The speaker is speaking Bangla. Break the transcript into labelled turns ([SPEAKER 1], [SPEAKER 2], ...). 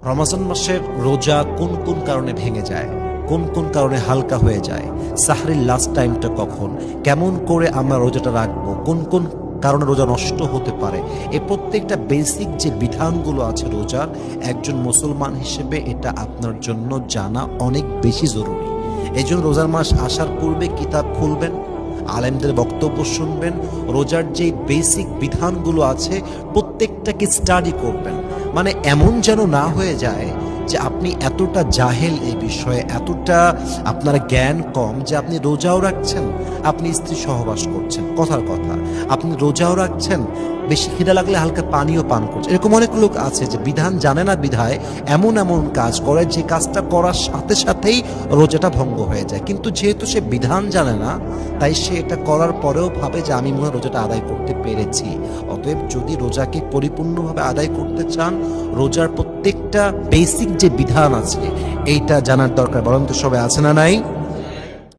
[SPEAKER 1] রমজান মাসের রোজা কোন কোন কারণে ভেঙে যায়, কোন কোন কারণে হালকা হয়ে যায়, সাহরির লাস্ট টাইমটা কখন, কেমন করে আমরা রোজাটা রাখবো, কোন কোন কারণে রোজা নষ্ট হতে পারে, এই প্রত্যেকটা বেসিক যে বিধানগুলো আছে রোজার, একজন মুসলমান হিসেবে এটা আপনার জন্য জানা অনেক বেশি জরুরি। এই জন্য রোজার মাস আসার পূর্বে কিতাব খুলবেন, আলেমদের বক্তব্য শুনবেন, রোজার যে বেসিক বিধানগুলো আছে প্রত্যেকটাকে স্টাডি করবেন। মানে এমন যেন না হয়ে যায় যে আপনি এতটা জাহেল এই বিষয়ে, এতটা আপনার জ্ঞান কম যে আপনি রোজাও রাখছেন, আপনি স্ত্রী সহবাস করছেন, কথার কথা আপনি রোজাও রাখছেন, বেশি খিদা লাগলে হালকা পানিও পান করছেন। এরকম অনেক লোক আছে যে বিধান জানে না বিধায় এমন এমন কাজ করে যে কাজটা করার সাথে সাথেই রোজাটা ভঙ্গ হয়ে যায়। কিন্তু যেহেতু সে বিধান জানে না, তাই সে এটা করার পরেও ভাবে যে আমি মনে হয় রোজাটা আদায় করতে পেরেছি। অতএব যদি রোজাকে পরিপূর্ণভাবে আদায় করতে চান, রোজার প্রত্যেকটা বেসিক যে বিধান আছে এইটা জানার দরকার। বরং তো সবাই আছে না নাই?